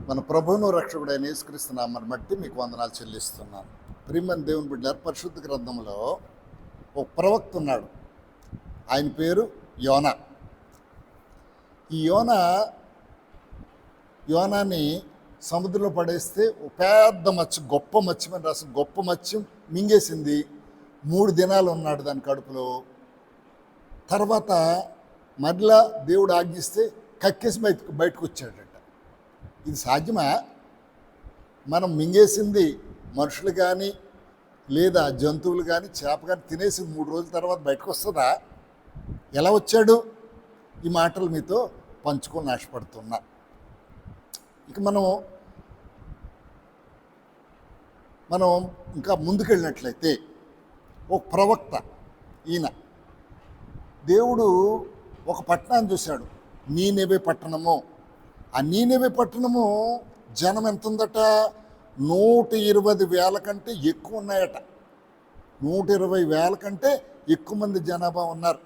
మన ప్రభువును రక్షకుడైన యేసుక్రీస్తు నామమును బట్టి మీకు వందనాలు చెల్లిస్తున్నాను. ప్రియమైన దేవుని బిడ్డలారా, పరిశుద్ధ గ్రంథంలో ఒక ప్రవక్త ఉన్నాడు. ఆయన పేరు యోనా. ఈ యోనాని సముద్రంలో పడేస్తే ఒక పెద్ద మత్స్యం, గొప్ప మత్స్యం అని రాసి, గొప్ప మత్స్యం మింగేసింది. 3 దినాలు ఉన్నాడు దాని కడుపులో. తర్వాత మరలా దేవుడు ఆజ్ఞిస్తే కక్కేసి బయటకు వచ్చాడట. ఇది సాధ్యమా? మనం మింగేసింది మనుషులు కానీ లేదా జంతువులు కానీ చేప కానీ తినేసి 3 రోజుల తర్వాత బయటకు వస్తుందా? ఎలా వచ్చాడు? ఈ మాటలు మీతో పంచుకొని ఆశపడుతున్నా. ఇక మనం ఇంకా ముందుకెళ్ళినట్లయితే ఒక ప్రవక్త ఈయన దేవుడు ఒక పట్టణాన్ని చూశాడు, నీనెవే పట్టణము. ఆ నీనెవే పట్టణము జనం ఎంత ఉందట? 120,000 కంటే ఎక్కువ ఉన్నాయట. 120,000 కంటే ఎక్కువ మంది జనాభా ఉన్నారు.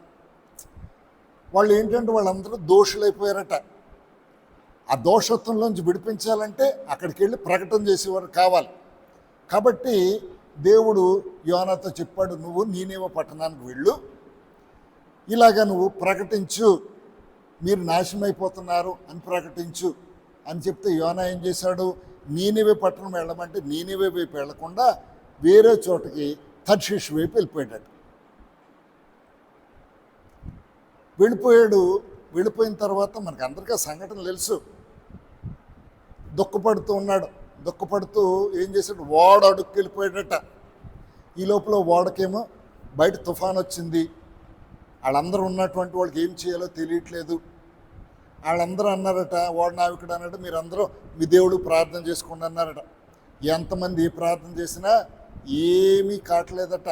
వాళ్ళు ఏంటంటే వాళ్ళందరూ దోషులైపోయారట. ఆ దోషత్వంలోంచి విడిపించాలంటే అక్కడికి వెళ్ళి ప్రకటన చేసేవారు కావాలి. కాబట్టి దేవుడు యోనాతో చెప్పాడు, నువ్వు నీనేవే పట్టణానికి వెళ్ళు, ఇలాగ నువ్వు ప్రకటించు, మీరు నాశనం అయిపోతున్నారు అని ప్రకటించు అని చెప్తే యోనా ఏం చేశాడు? నీనివే పట్టణం వెళ్ళమంటే నీనివే వైపు వెళ్లకుండా వేరే చోటకి తర్షీషు వైపు వెళ్ళిపోయాడు. వెళ్ళిపోయిన తర్వాత మనకు అందరికీ సంఘటన తెలుసు. దుఃఖపడుతూ ఉన్నాడు. దుఃఖపడుతూ ఏం చేశాడు? ఓడ అడుక్కి వెళ్ళిపోయాడట. ఈ లోపల ఓడకేమో బయట తుఫాన్ వచ్చింది. వాళ్ళందరూ ఉన్నటువంటి వాళ్ళకి ఏం చేయాలో తెలియట్లేదు. వాళ్ళందరూ అన్నారట, ఓడ నావికుడు అన్నాడు, మీరందరూ మీ దేవుడు ప్రార్థన చేసుకోండి అన్నారట. ఎంతమంది ప్రార్థన చేసినా ఏమీ కావట్లేదట.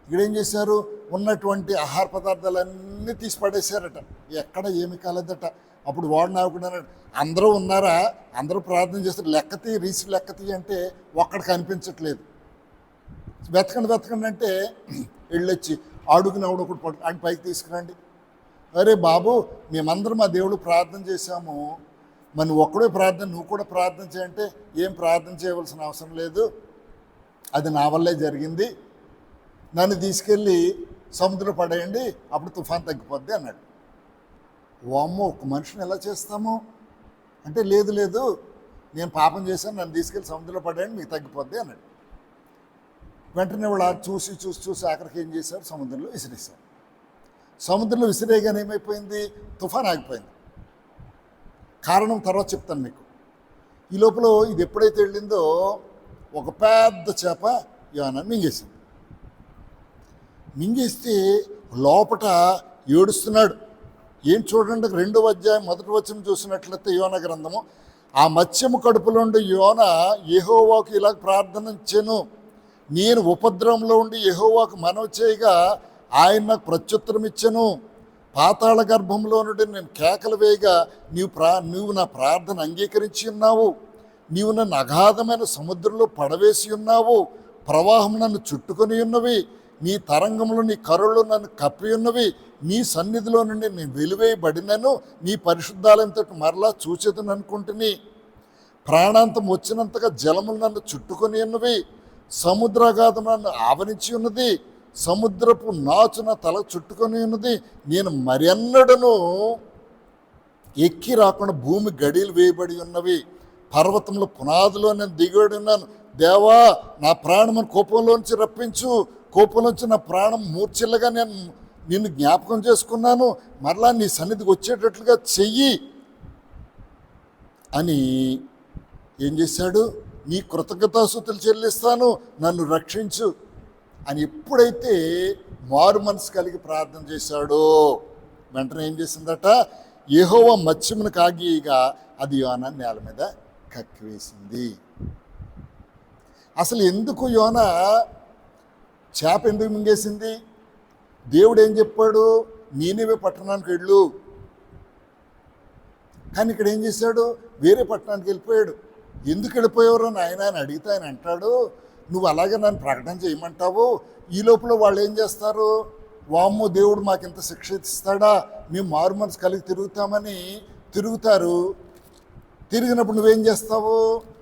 ఇక్కడేం చేశారు? ఉన్నటువంటి ఆహార పదార్థాలన్నీ తీసి పడేశారట. ఎక్కడ ఏమి కాలేదట. అప్పుడు ఓడ నావికుడు అన్నాడు, అందరూ ఉన్నారా? అందరూ ప్రార్థన చేస్తారు, లెక్కతీ రీసి లెక్కతీ అంటే ఒక్కడికి కనిపించట్లేదు. వెతకండి అంటే వెళ్ళొచ్చి అడుగుని ఒకటి పట్టు అని పైకి తీసుకురండి. అరే బాబు, మేమందరం మా దేవుడు ప్రార్థన చేశాము, మరి నువ్వు ఒక్కడే ప్రార్థన, నువ్వు కూడా ప్రార్థన చేయంటే ఏం ప్రార్థన చేయవలసిన అవసరం లేదు, అది నా వల్లే జరిగింది, నన్ను తీసుకెళ్ళి సముద్రం పడేయండి, అప్పుడు తుఫాన్ తగ్గిపోద్ది అన్నాడు. వామ్మో, ఒక మనిషిని ఎలా చేస్తాము అంటే, లేదు నేను పాపం చేశాను, నన్ను తీసుకెళ్ళి సముద్రంలో పడేయండి, మీకు తగ్గిపోద్ది అన్నాడు. వెంటనే వాళ్ళు చూసి ఆఖరికి ఏం చేశారు? సముద్రంలో విసిరేశారు. సముద్రంలో విసిరేగానే ఏమైపోయింది? తుఫాన్ ఆగిపోయింది. కారణం తర్వాత చెప్తాను మీకు. ఈ లోపల ఇది ఎప్పుడైతే వెళ్ళిందో ఒక పెద్ద చేప యోనా మింగేసింది. మింగేస్తే లోపట ఏడుస్తున్నాడు. ఏం చూడండి, 2వ అధ్యాయం 1వ వచనం చూసినట్లయితే యోనా గ్రంథము, ఆ మత్స్యము కడుపులోండి యోనా యెహోవాకు ఇలా ప్రార్థనించెను, నేను ఉపద్రవంలో ఉండి యెహోవాకు మనవి చేయగా ఆయన నాకు ప్రత్యుత్తరం ఇచ్చెను. పాతాళ గర్భంలో నుండి నేను కేకలు వేయగా నువ్వు నా ప్రార్థన అంగీకరించి ఉన్నావు. నీవు నన్ను అగాధమైన సముద్రంలో పడవేసి ఉన్నావు. ప్రవాహం నన్ను చుట్టుకొని ఉన్నవి, నీ తరంగంలో నీ కరుళ్ళు నన్ను కప్పి ఉన్నవి. నీ సన్నిధిలో నుండి నేను వెలివేయబడినను, నీ పరిశుద్ధాలయంతో మరలా చూచేదని అనుకుంటుని. ప్రాణాంతం వచ్చినంతగా జలములు నన్ను చుట్టుకొని ఉన్నవి, సముద్రాఘాతం నన్ను ఆవరించి ఉన్నది, సముద్రపు నాచు నా తల చుట్టుకొని ఉన్నది. నేను మరెన్నడను ఎక్కి రాకుండా భూమి గడియలు వేయబడి ఉన్నవి, పర్వతంలో పునాదిలో నేను దిగబడి ఉన్నాను. దేవా, నా ప్రాణమును కోపంలోంచి రప్పించు, కోపంలోంచి నా ప్రాణం మూర్చిల్లగా నేను నిన్ను జ్ఞాపకం చేసుకున్నాను, మరలా నీ సన్నిధికి వచ్చేటట్లుగా చెయ్యి అని ఏం చేశాడు? నీ కృతజ్ఞతాస్తుతులు చెల్లిస్తాను, నన్ను రక్షించు అని ఎప్పుడైతే మారు మనసు కలిగి ప్రార్థన చేశాడో వెంటనే ఏం చేసిందట? యెహోవా మత్స్యమును కాగిగా అది యోనా నేల మీద కక్కివేసింది. అసలు ఎందుకు యోనా చేప ఎందుకు మింగేసింది? దేవుడు ఏం చెప్పాడు? నీనివే పట్టణానికి వెళ్ళు. కానీ ఇక్కడ ఏం చేశాడు? వేరే పట్టణానికి వెళ్ళిపోయాడు. ఎందుకు వెళ్ళిపోయేవారు నాయన అని అడిగితే ఆయన అంటాడు, నువ్వు అలాగే నన్ను ప్రకటన చేయమంటావు. ఈ లోపల వాళ్ళు ఏం చేస్తారు? వామ్మో, దేవుడు మాకింత శిక్ష ఇస్తాడా, మేము మారు మనసు కలిగి తిరుగుతామని తిరుగుతారు. తిరిగినప్పుడు నువ్వేం చేస్తావు?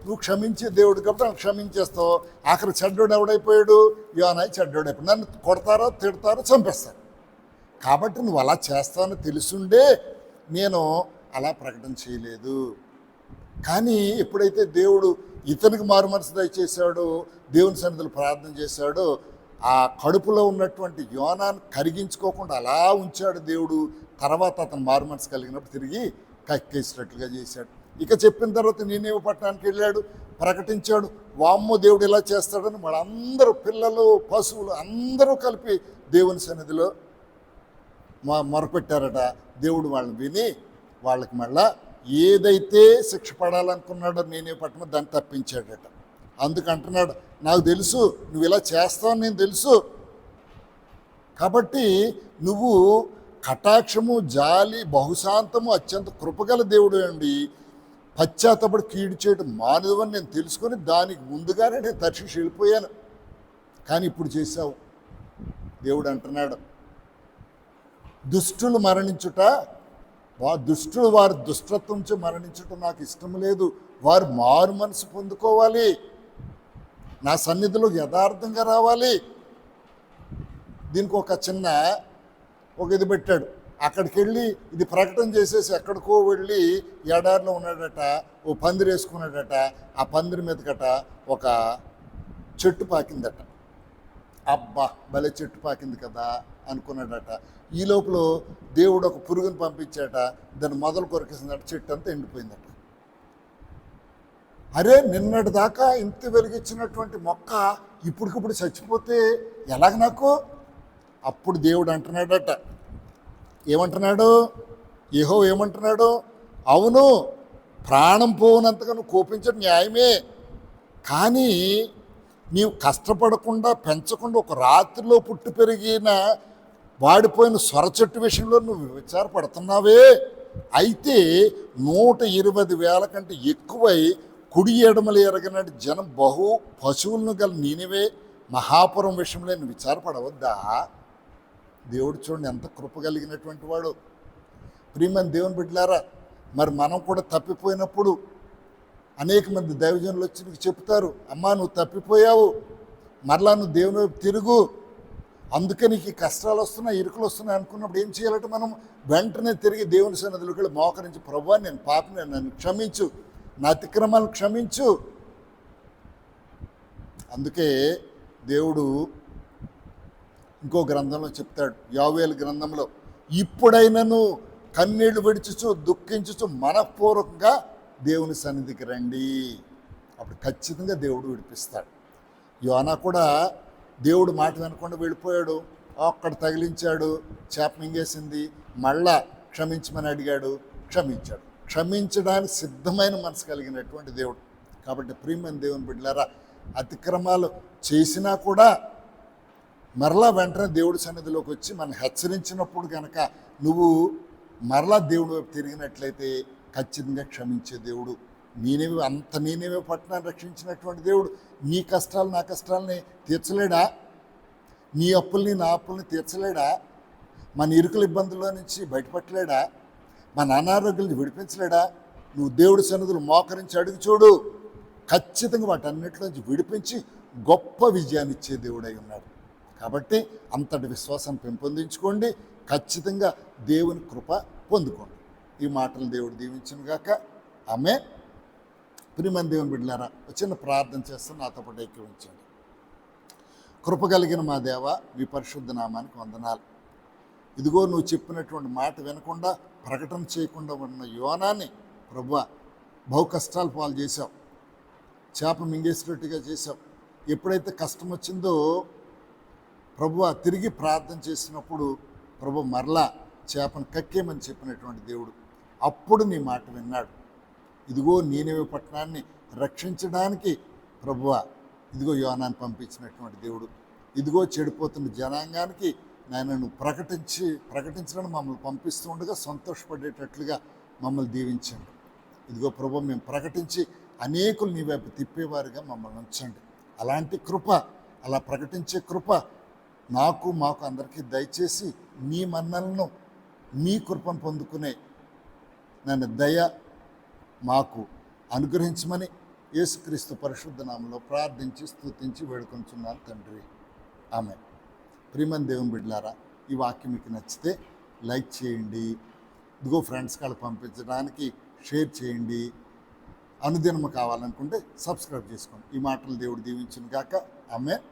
నువ్వు క్షమించే దేవుడు కాబట్టి నన్ను క్షమించేస్తావు. ఆఖరి చెడ్డోడు ఎవడైపోయాడు? యోనా చెడ్డోడైపోయాడు. నన్ను కొడతారో తిడతారో చంపేస్తారు. కాబట్టి నువ్వు అలా చేస్తావని తెలుసుండే నేను అలా ప్రకటన చేయలేదు. కానీ ఎప్పుడైతే దేవుడు ఇతనికి మారు మనసు దయచేశాడో, దేవుని సన్నిధిలో ప్రార్థన చేశాడో, ఆ కడుపులో ఉన్నటువంటి యోనాను కరిగించుకోకుండా అలా ఉంచాడు దేవుడు. తర్వాత అతను మారు మనసు కలిగినప్పుడు తిరిగి కక్కేసినట్లుగా చేశాడు. ఇక చెప్పిన తర్వాత నీనేవే పట్టణానికి వెళ్ళాడు, ప్రకటించాడు. వామ్మో దేవుడు ఇలా చేస్తాడని వాళ్ళందరూ, పిల్లలు పశువులు అందరూ కలిపి దేవుని సన్నిధిలో మొరపెట్టారట. దేవుడు వాళ్ళని విని వాళ్ళకి మళ్ళా ఏదైతే శిక్ష పడాలనుకున్నాడో నీనేవే పట్టణం దాన్ని తప్పించాడట. అందుకంటున్నాడు, నాకు తెలుసు నువ్వు ఇలా చేస్తావని నేను తెలుసు, కాబట్టి నువ్వు కటాక్షము, జాలి, బహుశాంతము, అత్యంత కృపగల దేవుడు అండి, పశ్చాత్తపడి కీడు చేయడం మానదువని నేను తెలుసుకొని దానికి ముందుగానే నేను తర్షీషు వెళ్ళిపోయాను. కానీ ఇప్పుడు చేశావు. దేవుడు అంటున్నాడు, దుష్టులు మరణించుట, దుష్టులు వారి దుష్టత్వంతో మరణించుట నాకు ఇష్టం లేదు. వారు మారు మనసు పొందుకోవాలి, నా సన్నిధిలో యథార్థంగా రావాలి. దీనికి ఒక చిన్న ఇది పెట్టాడు. అక్కడికి వెళ్ళి ఇది ప్రకటన చేసేసి ఎక్కడికో వెళ్ళి ఎడారిలో ఉన్నాడట. ఓ పందిరి వేసుకున్నాడట. ఆ పందిరి మీదకట ఒక చెట్టు పాకిందట. అబ్బా భలే చెట్టు పాకింది కదా అనుకున్నాడట. ఈ లోపల దేవుడు ఒక పురుగుని పంపించాట. దాన్ని మొదలు కొరికేసిందట. చెట్టు అంతా ఎండిపోయిందట. అరే, నిన్నటి దాకా ఇంత వెలిగించినటువంటి మొక్క ఇప్పటికిప్పుడు చచ్చిపోతే ఎలాగ నాకు? అప్పుడు దేవుడు అంటున్నాడట, ఏమంటున్నాడు? యెహోవా ఏమంటున్నాడు? అవును, ప్రాణం పోవునంతగా నువ్వు కోపించడం న్యాయమే, కానీ నీవు కష్టపడకుండా పెంచకుండా ఒక రాత్రిలో పుట్టి పెరిగిన వాడిపోయిన సొర చెట్టు విషయంలో నువ్వు విచారపడుతున్నావే. అయితే 120,000 కంటే ఎక్కువై కుడి ఎడమలు ఎరగనట్టు జనం బహు పశువులను గల నీనివే మహాపురం విషయంలో నువ్వు విచారపడవద్దా? దేవుడు చూడండి ఎంత కృప కలిగినటువంటి వాడు. ప్రియమైన దేవుని బిడ్డలారా, మరి మనం కూడా తప్పిపోయినప్పుడు అనేక మంది దైవజనులు వచ్చి నీకు చెప్తారు, అమ్మా నువ్వు తప్పిపోయావు, మరలా నువ్వు దేవుని వైపు తిరుగు, అందుకే నీకు ఈ కష్టాలు వస్తున్నాయి, ఇరుకులు వస్తున్నాయి అనుకున్నప్పుడు ఏం చేయాలంటే మనం వెంటనే తిరిగి దేవుని సన్నిధిలోకి వెళ్ళి మోకరించి, ప్రభువా నేను పాపిని, నన్ను క్షమించు, నా అతిక్రమాలను క్షమించు. అందుకే దేవుడు ఇంకో గ్రంథంలో చెప్తాడు, యోవేలు గ్రంథంలో, ఇప్పుడైనను కన్నీళ్లు విడిచుచు దుఃఖించుచు మనఃపూర్వకంగా దేవుని సన్నిధికి రండి, అప్పుడు ఖచ్చితంగా దేవుడు విడిపిస్తాడు. యోనా కూడా దేవుడు మాట వినకుండా వెళ్ళిపోయాడు. అక్కడ తగిలించాడు, చేప మింగేసింది, మళ్ళా క్షమించమని అడిగాడు, క్షమించాడు. క్షమించడానికి సిద్ధమైన మనసు కలిగినటువంటి దేవుడు. కాబట్టి ప్రియమైన దేవుని బిడ్డలారా, అతిక్రమాలు చేసినా కూడా మరలా వెంటనే దేవుడి సన్నిధిలోకి వచ్చి మనం హెచ్చరించినప్పుడు కనుక నువ్వు మరలా దేవుడి వైపు తిరిగినట్లయితే ఖచ్చితంగా క్షమించే దేవుడు. నీనేవే పట్టణాన్ని రక్షించినటువంటి దేవుడు నీ కష్టాలు నా కష్టాలని తీర్చలేడా? నీ అప్పుల్ని నా అప్పుల్ని తీర్చలేడా? మన ఇరుకుల ఇబ్బందుల్లో నుంచి బయటపట్టలేడా? మన అనారోగ్యాలను విడిపించలేడా? నువ్వు దేవుడి సన్నిధులు మోకరించి అడుగు చూడు, ఖచ్చితంగా వాటన్నిటిలోంచి విడిపించి గొప్ప విజయాన్ని ఇచ్చే దేవుడై ఉన్నాడు. కాబట్టి అంతటి విశ్వాసాన్ని పెంపొందించుకోండి, ఖచ్చితంగా దేవుని కృప పొందుకోండి. ఈ మాటలు దేవుడు దీవించును గాక. ఆమేన్. ప్రియమైన దేవుని బిడ్డలారా, చిన్న ప్రార్థన చేస్తే నాతో పాటు ఏకీవించండి. కృప కలిగిన మా దేవ, మీ పరిశుద్ధ నామానికి వందనాలు. ఇదిగో నువ్వు చెప్పినటువంటి మాట వినకుండా ప్రకటన చేయకుండా ఉన్న యోనాన్ని ప్రభువా బహు కష్టాలు పాలు చేశావు, చేప మింగేసినట్టుగా చేశావు. ఎప్పుడైతే కష్టం వచ్చిందో ప్రభువా తిరిగి ప్రార్థన చేసినప్పుడు ప్రభు మరలా చేపను కక్కేమని చెప్పినటువంటి దేవుడు, అప్పుడు నీ మాట విన్నాడు. ఇదిగో నీనేవే పట్టణాన్ని రక్షించడానికి ప్రభువా ఇదిగో యోనాన్ని పంపించినటువంటి దేవుడు, ఇదిగో చెడిపోతున్న జనాంగానికి నాయన నువ్వు ప్రకటించడానికి మమ్మల్ని పంపిస్తూ ఉండగా సంతోషపడేటట్లుగా మమ్మల్ని దీవించండి. ఇదిగో ప్రభు మేము ప్రకటించి అనేకులు నీ వైపు తిప్పేవారుగా మమ్మల్ని ఉంచండి. అలాంటి కృప, అలా ప్రకటించే కృప నాకు మాకు అందరికీ దయచేసి నీ మన్నలను నీ కృపను పొందుకునే నన్ను దయ మాకు అనుగ్రహించమని యేసుక్రీస్తు పరిశుద్ధ నామంలో ప్రార్థించి స్తుతించి వేడుకొంచున్నాను తండ్రి. ఆమె ప్రియమైన దేవుని బిడ్డలారా, ఈ వాక్యం మీకు నచ్చితే లైక్ చేయండి, ఇదిగో ఫ్రెండ్స్ కాళ్ళకి పంపించడానికి షేర్ చేయండి. అనుదినము కావాలనుకుంటే సబ్స్క్రైబ్ చేసుకోండి. ఈ మాటలు దేవుడు దీవించును గాక. ఆమేన్.